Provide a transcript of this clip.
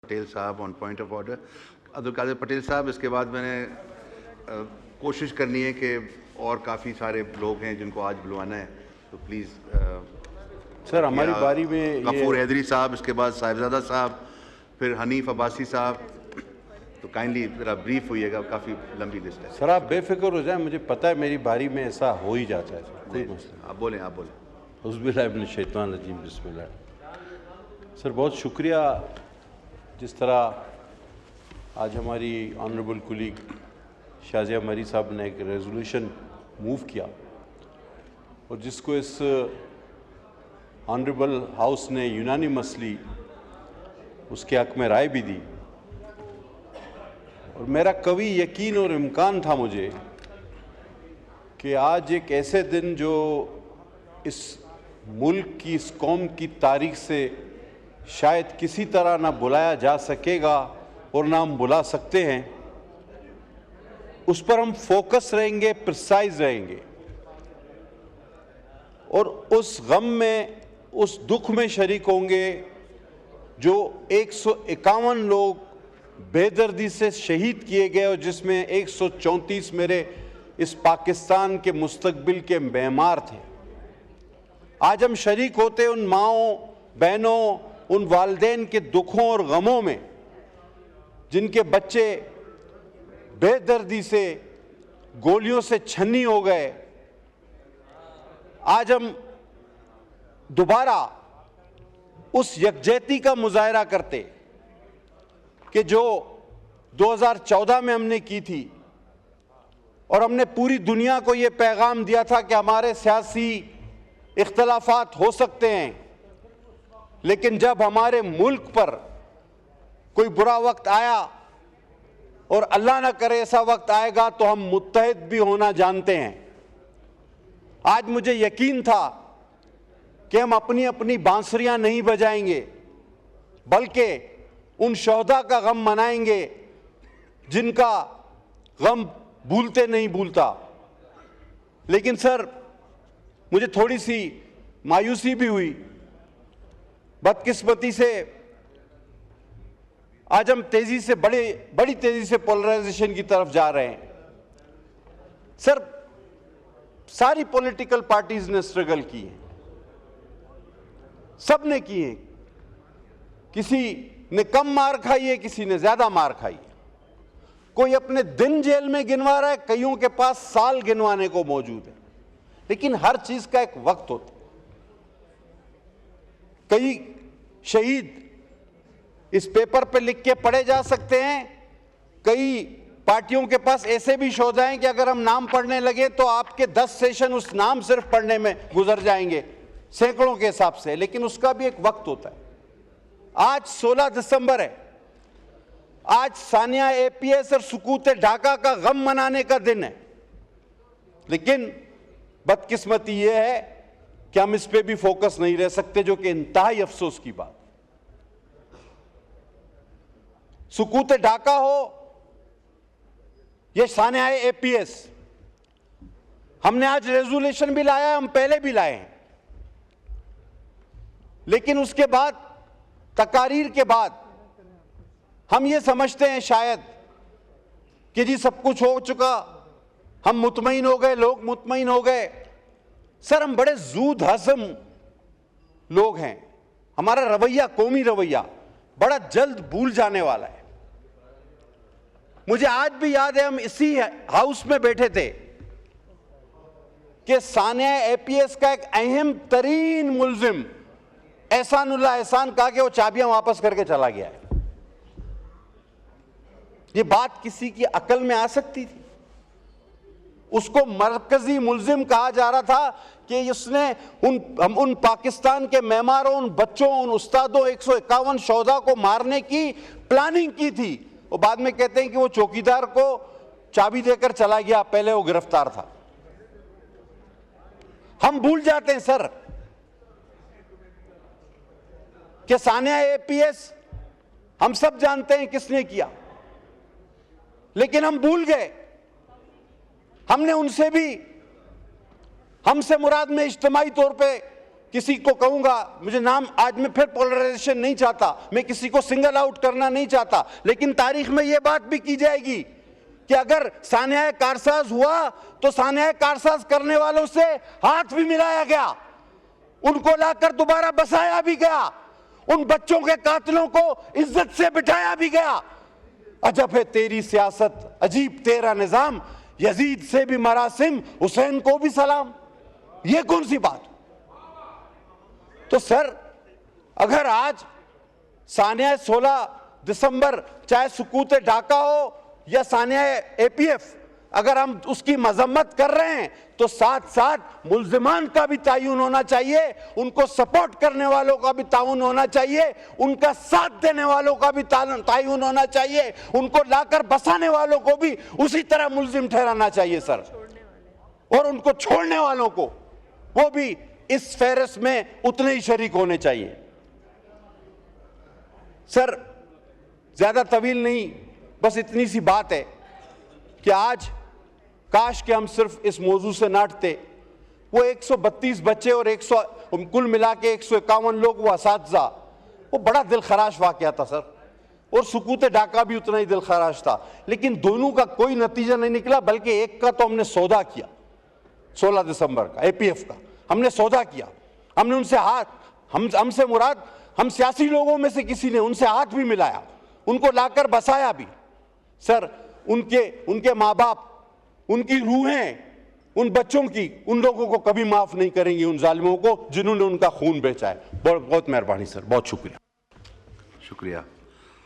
पटेल साहब on point of order. Abdul Kadir Patel साहब, इसके बाद मैंने कोशिश करनी है कि और काफ़ी सारे लोग हैं जिनको आज बुलवाना है, तो प्लीज़ सर हमारी बारी में गफूर हैदरी साहब, इसके बाद साहिबजादा साहब, फिर हनीफ अब्बासी साहब, तो काइंडली ज़रा ब्रीफ होइएगा, काफ़ी लंबी लिस्ट है। सर आप बेफिक्र हो जाए, मुझे पता है मेरी बारी में ऐसा हो ही जाता है सर, कोई मसला आप बोलें। हुज़्बिल्लाहि मिनश शैतानिर रजीम, बिस्मिल्लाह। सर बहुत शुक्रिया, जिस तरह आज हमारी ऑनरेबल कुलीग शाज़िया मरी साहब ने एक रेजोल्यूशन मूव किया और जिसको इस ऑनरेबल हाउस ने यूनानिमसली उसके हक़ में राय भी दी। और मेरा कभी यकीन और इम्कान था मुझे कि आज एक ऐसे दिन जो इस मुल्क की, इस कौम की तारीख से शायद किसी तरह ना बुलाया जा सकेगा और ना हम बुला सकते हैं, उस पर हम फोकस रहेंगे, प्रिसाइज रहेंगे और उस गम में, उस दुख में शरीक होंगे जो 151 लोग बेदर्दी से शहीद किए गए और जिसमें 134 मेरे इस पाकिस्तान के मुस्तकबिल के मेमार थे। आज हम शरीक होते उन माओं, बहनों, उन वालिदैन के दुखों और गमों में जिनके बच्चे बेदर्दी से गोलियों से छन्नी हो गए। आज हम दोबारा उस यकजहती का मुजाहरा करते कि जो 2014 में हमने की थी और हमने पूरी दुनिया को ये पैगाम दिया था कि हमारे सियासी इख्तलाफात हो सकते हैं, लेकिन जब हमारे मुल्क पर कोई बुरा वक्त आया और अल्लाह ना करे ऐसा वक्त आएगा तो हम मुत्तहिद भी होना जानते हैं। आज मुझे यकीन था कि हम अपनी अपनी बांसुरियां नहीं बजाएंगे, बल्कि उन शोहदा का गम मनाएंगे जिनका गम भूलते नहीं भूलता। लेकिन सर मुझे थोड़ी सी मायूसी भी हुई, बदकिस्मती से आज हम तेजी से बड़ी तेजी से पोलराइजेशन की तरफ जा रहे हैं। सर सारी पॉलिटिकल पार्टीज ने स्ट्रगल की है, सब ने की है, किसी ने कम मार खाई है, किसी ने ज्यादा मार खाई है, कोई अपने दिन जेल में गिनवा रहा है, कईयों के पास साल गिनवाने को मौजूद है। लेकिन हर चीज का एक वक्त होता है। कई शहीद इस पेपर पे लिख के पढ़े जा सकते हैं, कई पार्टियों के पास ऐसे भी शोधा हैं कि अगर हम नाम पढ़ने लगे तो आपके 10 सेशन उस नाम सिर्फ पढ़ने में गुजर जाएंगे, सैकड़ों के हिसाब से, लेकिन उसका भी एक वक्त होता है। आज 16 दिसंबर है, आज सानिया एपीएस और सुकूत ढाका का गम मनाने का दिन है, लेकिन बदकिस्मती यह है कि हम इस पे भी फोकस नहीं रह सकते, जो कि इंतहाई अफसोस की बात। सुकूत ढाका हो यह सानिया एपीएस, हमने आज रेजोल्यूशन भी लाया है, हम पहले भी लाए हैं, लेकिन उसके बाद तकारीर के बाद हम ये समझते हैं शायद कि जी सब कुछ हो चुका, हम मुतमईन हो गए, लोग मुतमईन हो गए। सर हम बड़े जूद हज़म लोग हैं, हमारा रवैया, कौमी रवैया बड़ा जल्द भूल जाने वाला है। मुझे आज भी याद है, हम इसी हाउस में बैठे थे कि सानिया एपीएस का एक अहम तरीन मुल्जिम एहसानुल्लाह एहसान कहा कि वो चाबियां वापस करके चला गया है। ये बात किसी की अकल में आ सकती थी? उसको मरकजी मुल्जिम कहा जा रहा था कि उसने उन पाकिस्तान के मेमारों, उन बच्चों, उन उस्तादों, 151 शोहदा को मारने की प्लानिंग की थी। वो बाद में कहते हैं कि वो चौकीदार को चाबी देकर चला गया, पहले वो गिरफ्तार था। हम भूल जाते हैं सर कि सानिया एपीएस हम सब जानते हैं किसने किया, लेकिन हम भूल गए, हमने उनसे भी, हमसे मुराद में इज्तिमाई तौर पे किसी को कहूंगा, मुझे नाम, आज मैं फिर पोलराइजेशन नहीं चाहता, मैं किसी को सिंगल आउट करना नहीं चाहता, लेकिन तारीख में यह बात भी की जाएगी कि अगर सान्याय कारसाज हुआ तो सान्याय कारसाज करने वालों से हाथ भी मिलाया गया, उनको लाकर दोबारा बसाया भी गया, उन बच्चों के कातिलों को इज्जत से बिठाया भी गया। अजब है तेरी सियासत, अजीब तेरा निजाम, यजीद से भी मरासिम, हुसैन को भी सलाम। ये कौन सी बात? तो सर, अगर आज सान्याय 16 दिसंबर, चाहे सुकूत ढाका हो या सान्याय एपीएफ, अगर हम उसकी मजम्मत कर रहे हैं तो साथ साथ मुल्जिमान का भी तायुन होना चाहिए, उनको सपोर्ट करने वालों का भी ताउन होना चाहिए, उनका साथ देने वालों का भी तायुन होना चाहिए, उनको लाकर बसाने वालों को भी उसी तरह मुल्जिम ठहराना चाहिए सर, और उनको छोड़ने वालों को वो भी इस फेरस में उतने ही शरीक होने चाहिए। सर, ज्यादा तवील नहीं, बस इतनी सी बात है कि आज काश कि हम सिर्फ इस मौजू से नाटते। वो 132 बच्चे और 100 कुल मिला के 151 लोग, वो असातिज़ा, वो बड़ा दिल खराश वाक़या था सर, और सुकूत ढाका भी उतना ही दिल खराश था, लेकिन दोनों का कोई नतीजा नहीं निकला, बल्कि एक का तो हमने सौदा किया 16 दिसंबर का, एपीएफ का हमने सौदा किया, हमने उनसे हाथ, हमसे मुराद हम सियासी लोगों में से किसी ने उनसे हाथ भी मिलाया, उनको लाकर बसाया भी। सर, उनके माँ बाप, उनकी रूहें, उन बच्चों की, उन लोगों को कभी माफ नहीं करेंगी, उन जालिमों को जिन्होंने उनका खून बेचा है। बहुत बहुत मेहरबानी सर, बहुत शुक्रिया। शुक्रिया।